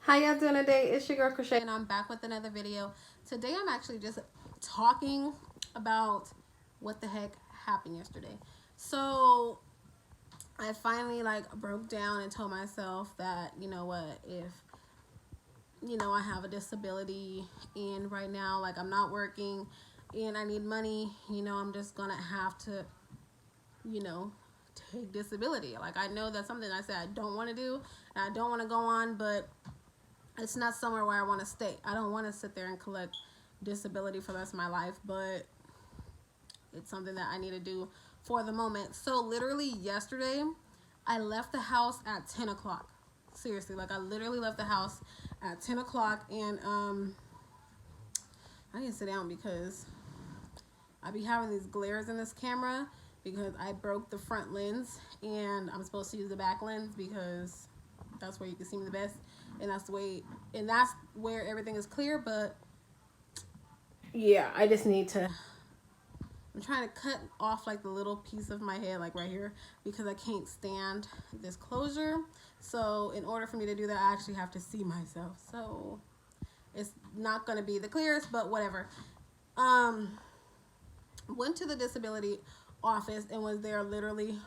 How y'all doing today? It's your girl Crochet and I'm back with another video. Today I'm actually just talking about what the heck happened yesterday. So I finally broke down and told myself that, you know what, if I have a disability and right now I'm not working and I need money, I'm just gonna have to, take disability. I know that's something I said I don't want to do and I don't want to go on, but it's not somewhere where I want to stay. I don't want to sit there and collect disability for the rest of my life, but it's something that I need to do for the moment. So literally yesterday, I left the house at 10 o'clock. Seriously, I literally left the house at 10 o'clock and I need to sit down because I be having these glares in this camera because I broke the front lens and I'm supposed to use the back lens because that's where you can see me the best, and that's where everything is clear. But yeah, I just need to, I'm trying to cut off the little piece of my head right here because I can't stand this closure. So in order for me to do that, I actually have to see myself, so it's not going to be the clearest, but whatever. Went to the disability office and was there literally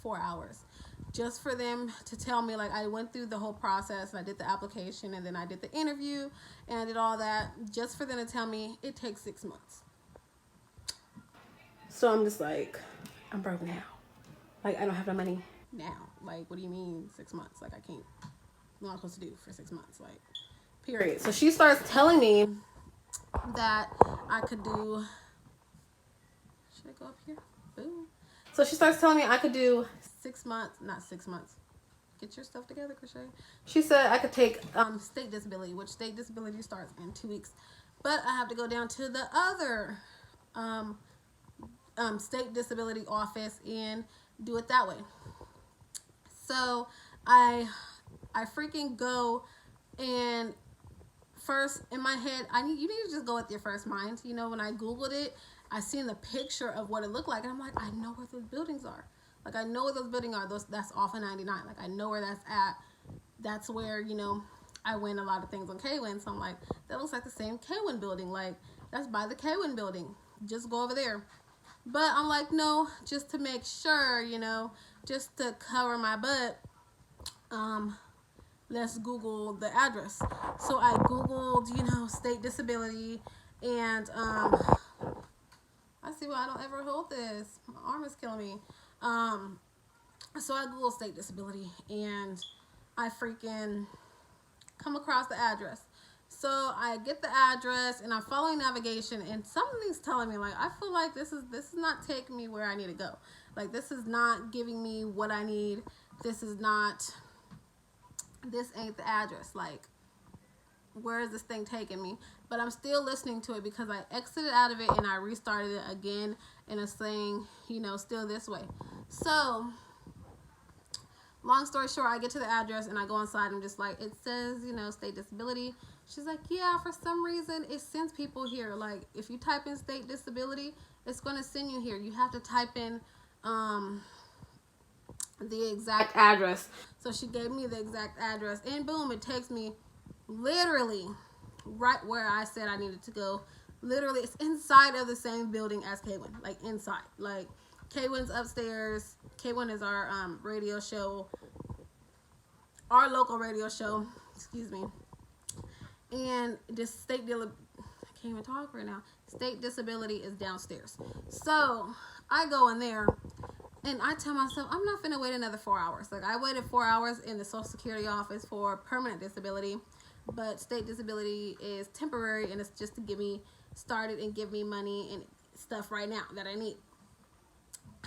4 hours just for them to tell me, I went through the whole process and I did the application and then I did the interview and I did all that just for them to tell me it takes 6 months. So I'm just I'm broke now. I don't have the money now. What do you mean 6 months? I can't, what am I supposed to do for 6 months? Period. So she starts telling me that I could do, should I go up here? Boom. So she starts telling me I could do 6 months, not 6 months. Get your stuff together, Crochet. She said I could take state disability, which state disability starts in 2 weeks. But I have to go down to the other state disability office and do it that way. So I freaking go, and first in my head, you need to just go with your first mind. When I Googled it, I seen the picture of what it looked like, and I'm like, I know where those buildings are. I know where those buildings are. That's off of 99. I know where that's at. That's where, I win a lot of things on K-Win. So I'm like, that looks like the same K-Win building. That's by the K-Win building. Just go over there. But I'm like, no, just to make sure, just to cover my butt, let's Google the address. So I Googled, state disability, and I see why I don't ever hold this. My arm is killing me. So I Googled state disability and I freaking come across the address. So I get the address and I'm following navigation and something's telling me I feel like this is not taking me where I need to go. This is not giving me what I need. This ain't the address. Where is this thing taking me? But I'm still listening to it because I exited out of it and I restarted it again and it's saying, still this way. So long story short, I get to the address and I go inside and just it says, state disability. She's like, yeah, for some reason it sends people here. If you type in state disability, it's going to send you here. You have to type in the exact address. So she gave me the exact address and boom, it takes me literally right where I said I needed to go. Literally, it's inside of the same building as K-Win. Inside. K-Win's upstairs. K-Win is our radio show, our local radio show, excuse me. And this I can't even talk right now. State disability is downstairs. So I go in there and I tell myself, I'm not finna wait another 4 hours. I waited 4 hours in the Social Security office for permanent disability, but state disability is temporary and it's just to get me started and give me money and stuff right now that I need.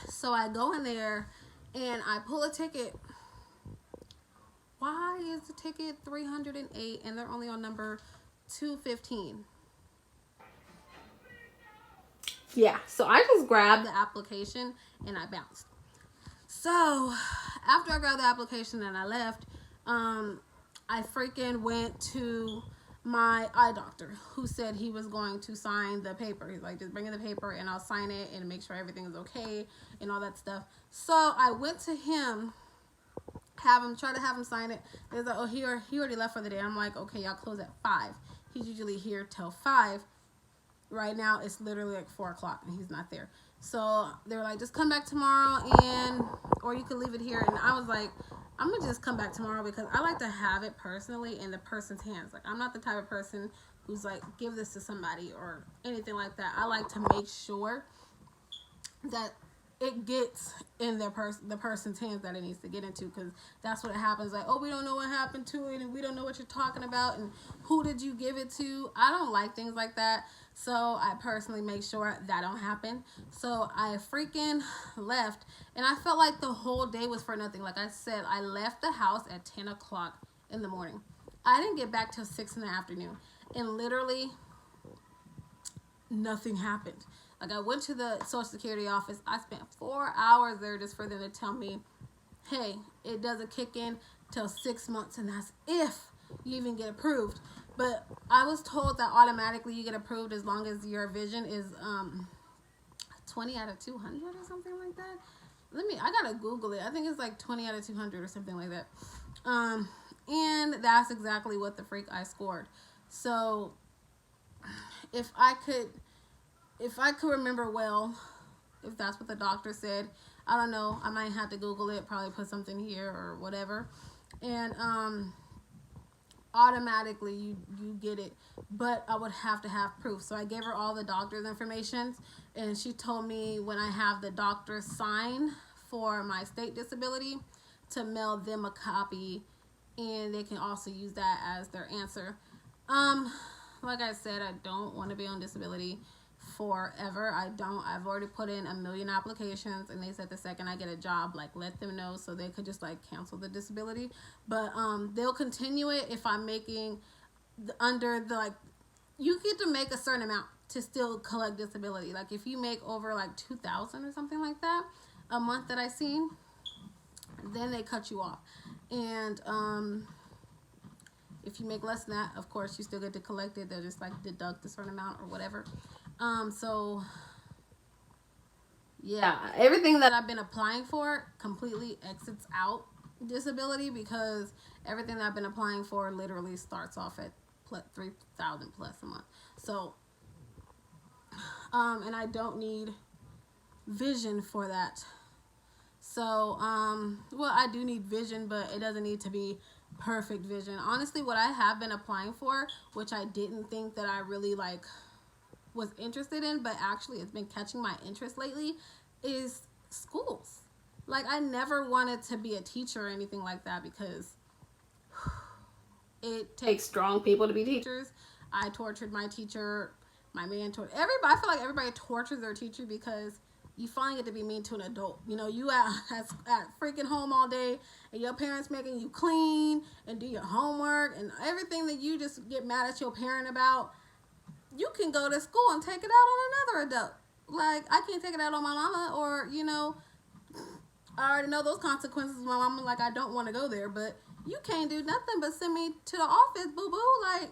So I go in there and I pull a ticket. Why is the ticket 308 and they're only on number 215? Yeah, so I just grabbed the application and I bounced. So after I grabbed the application and I left, I freaking went to my eye doctor who said he was going to sign the paper. He's like, just bring in the paper and I'll sign it and make sure everything is okay and all that stuff. So I went to him try to have him sign it. They're like, oh, he already left for the day. I'm like, okay, y'all close at 5. He's usually here till 5. Right now it's literally like 4 o'clock and he's not there. So they're like, just come back tomorrow, or you can leave it here. And I was like, I'm gonna just come back tomorrow because I like to have it personally in the person's hands. Like, I'm not the type of person who's like, give this to somebody or anything like that. I like to make sure that it gets in the person's hands that it needs to get into, because that's what happens. Like, oh, we don't know what happened to it, and we don't know what you're talking about, and who did you give it to? I don't like things like that, so I personally make sure that don't happen. So I freaking left, and I felt like the whole day was for nothing. Like I said, I left the house at 10 o'clock in the morning. I didn't get back till 6 in the afternoon, and literally nothing happened. Like, I went to the Social Security office. I spent 4 hours there just for them to tell me, hey, it doesn't kick in till 6 months, and that's if you even get approved. But I was told that automatically you get approved as long as your vision is 20 out of 200 or something like that. I gotta Google it. I think it's like 20 out of 200 or something like that. And that's exactly what the freak I scored. So if I could remember well, if that's what the doctor said, I don't know, I might have to Google it, probably put something here or whatever, and automatically you get it, but I would have to have proof. So I gave her all the doctor's information, and she told me when I have the doctor sign for my state disability to mail them a copy, and they can also use that as their answer. Like I said, I don't want to be on disability forever. I've already put in 1 million applications, and they said the second I get a job, like, let them know so they could just like cancel the disability. But they'll continue it if I'm making under the, like, you get to make a certain amount to still collect disability. Like, if you make over like 2,000 or something like that a month that I seen, then they cut you off. And if you make less than that, of course you still get to collect it. They'll just like deduct a certain amount or whatever. So yeah, everything that I've been applying for completely exits out disability, because everything that I've been applying for literally starts off at 3,000 plus a month. So and I don't need vision for that. So well, I do need vision, but it doesn't need to be perfect vision. Honestly, what I have been applying for, which I didn't think that I really like was interested in, but actually it's been catching my interest lately, is schools. Like, I never wanted to be a teacher or anything like that, because it takes strong people to be teachers. I tortured my teacher, my mentor, everybody. I feel like everybody tortures their teacher, because you finally get to be mean to an adult. You know, you at freaking home all day, and your parents making you clean and do your homework and everything that you just get mad at your parent about. You can go to school and take it out on another adult. Like, I can't take it out on my mama, or, you know, I already know those consequences. My mama, like, I don't want to go there, but you can't do nothing but send me to the office, boo-boo. Like,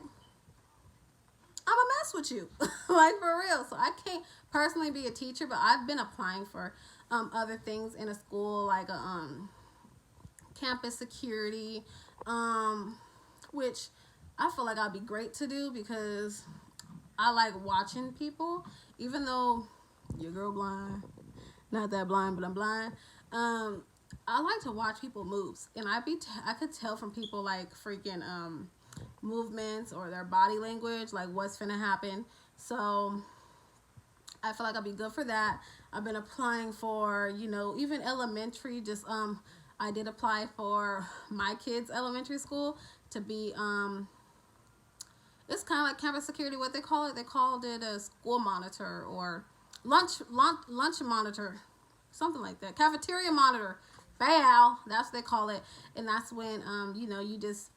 I'm a mess with you. Like, for real. So I can't personally be a teacher, but I've been applying for other things in a school, like campus security, which I feel like I'd be great to do, because I like watching people, even though your girl blind, not that blind, but I'm blind. I like to watch people moves, and I could tell from people, like, freaking movements or their body language, like what's finna happen. So I feel like I'll be good for that. I've been applying for, you know, even elementary. Just I did apply for my kids' elementary school to be it's kind of like campus security. What they call it? They called it a school monitor, or lunch monitor, something like that. Cafeteria monitor. Bow. That's what they call it. And that's when you know, you just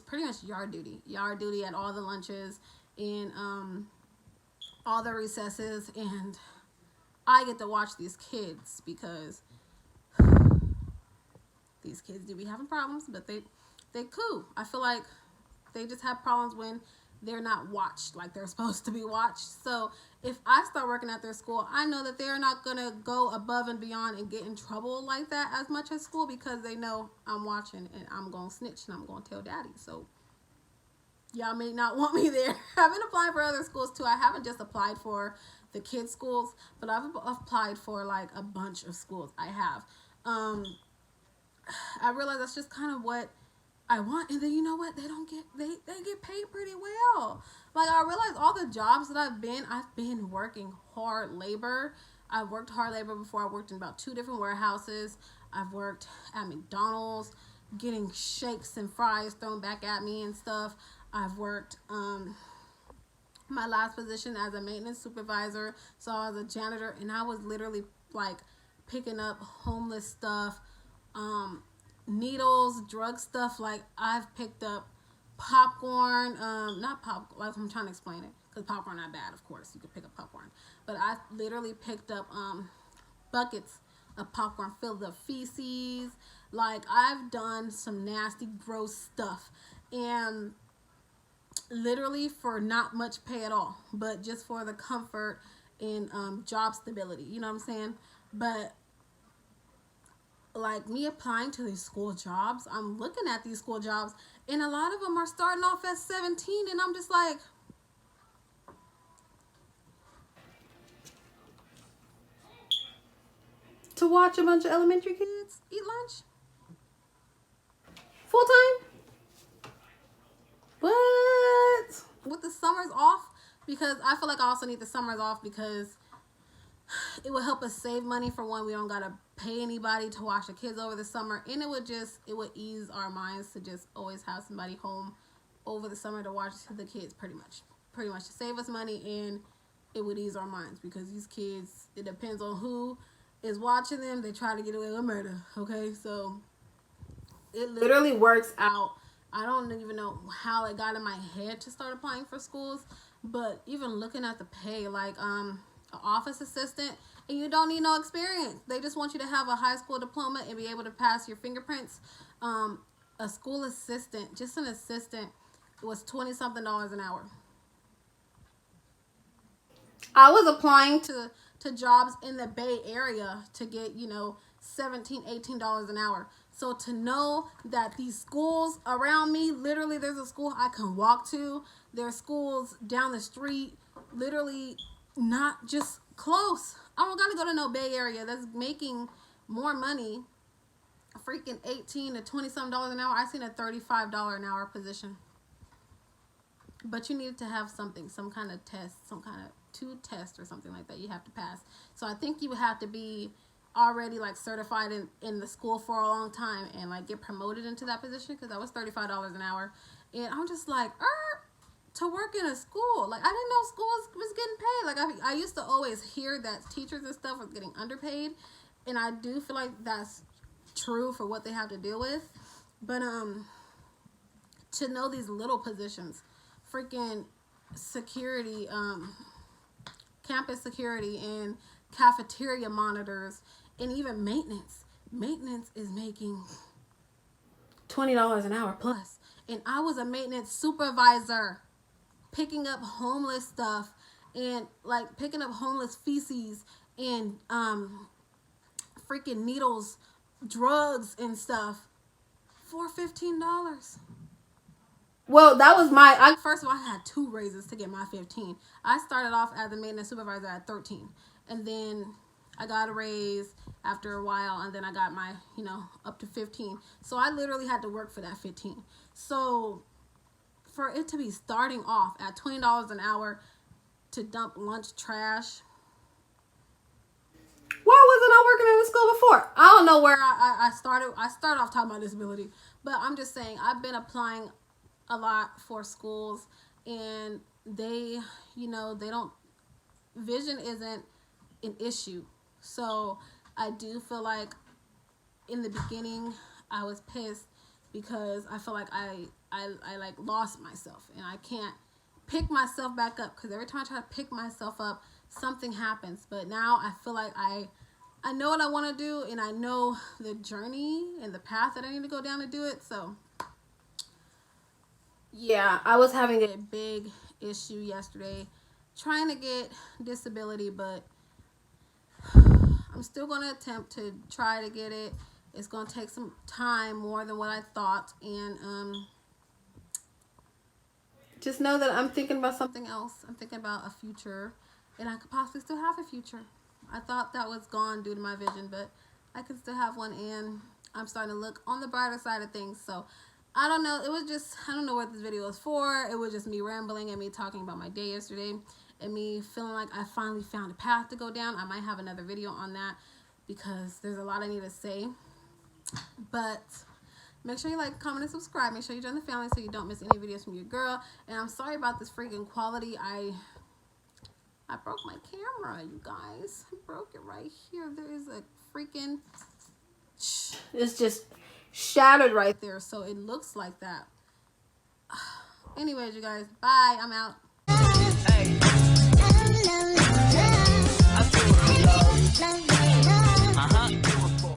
pretty much yard duty at all the lunches and all the recesses, and I get to watch these kids, because these kids do be having problems, but they cool. I feel like they just have problems when they're not watched like they're supposed to be watched. So if I start working at their school, I know that they're not going to go above and beyond and get in trouble like that as much as school, because they know I'm watching and I'm going to snitch and I'm going to tell daddy. So y'all may not want me there. I've been applying for other schools too. I haven't just applied for the kids schools, but I've applied for like a bunch of schools. I have. I realize that's just kind of what I want. And then you know what? They get paid pretty well. Like, I realize all the jobs that I've been working hard labor. I've worked hard labor before. I worked in about 2 different warehouses. I've worked at McDonald's, getting shakes and fries thrown back at me and stuff. I've worked my last position as a maintenance supervisor. So I was a janitor, and I was literally like picking up homeless stuff, needles, drug stuff. Like, I've picked up popcorn, not pop, like, I'm trying to explain it, because popcorn not bad, of course, you could pick up popcorn, but I literally picked up buckets of popcorn filled with feces. Like, I've done some nasty, gross stuff, and literally for not much pay at all, but just for the comfort and job stability, you know what I'm saying? But like, me applying to these school jobs, I'm looking at these school jobs, and a lot of them are starting off at 17, and I'm just like, to watch a bunch of elementary kids eat lunch full time. What? With the summers off, because I feel like I also need the summers off, because it would help us save money. For one, we don't gotta pay anybody to watch the kids over the summer, and it would ease our minds to just always have somebody home over the summer to watch the kids, pretty much to save us money, and it would ease our minds, because these kids, it depends on who is watching them, they try to get away with murder. Okay, so it literally works out. I don't even know how it got in my head to start applying for schools, but even looking at the pay, like an office assistant, and you don't need no experience. They just want you to have a high school diploma and be able to pass your fingerprints. A school assistant, just an assistant, was $20-something an hour. I was applying to jobs in the Bay Area to get, $17, $18 an hour. So to know that these schools around me, literally there's a school I can walk to. There's schools down the street, literally not just close. I don't gotta go to no Bay Area that's making more money, freaking 18 to 20-something dollars an hour. I seen a $35 an hour position. But you need to have something, some kind of test, some kind of 2 tests or something like that you have to pass. So I think you would have to be already like certified in the school for a long time and like get promoted into that position, because that was $35 an hour. And I'm just like, to work in a school, like, I didn't know school was getting paid. Like, I used to always hear that teachers and stuff was getting underpaid, and I do feel like that's true for what they have to deal with. But to know these little positions, freaking security, campus security, and cafeteria monitors, and even maintenance is making $20 an hour plus. And I was a maintenance supervisor, picking up homeless stuff, and like picking up homeless feces, and freaking needles, drugs and stuff, for $15. Well, that was first of all, I had 2 raises to get my 15. I started off as a maintenance supervisor at 13, and then I got a raise after a while, and then I got my, up to 15. So I literally had to work for that 15. So for it to be starting off at $20 an hour to dump lunch trash, why wasn't I working in the school before? I don't know where I started. I started off talking about disability, but I'm just saying, I've been applying a lot for schools, and they don't, vision isn't an issue. So I do feel like in the beginning I was pissed, because I feel like I like lost myself, and I can't pick myself back up, because every time I try to pick myself up, something happens. But now I feel like I know what I want to do, and I know the journey and the path that I need to go down to do it. So Yeah, I was having a big issue yesterday trying to get disability, but I'm still going to attempt to try to get it. It's going to take some time, more than what I thought, and just know that I'm thinking about something else. I'm thinking about a future, and I could possibly still have a future. I thought that was gone due to my vision, but I could still have one, and I'm starting to look on the brighter side of things. So I don't know. It was just, I don't know what this video was for. It was just me rambling and me talking about my day yesterday and me feeling like I finally found a path to go down. I might have another video on that because there's a lot I need to say. But make sure you like, comment, and subscribe. Make sure you join the family so you don't miss any videos from your girl. And I'm sorry about this freaking quality. I broke my camera, you guys. I broke it right here. There is a freaking... It's just shattered right there, so it looks like that. Anyways, you guys, bye. I'm out. Hey.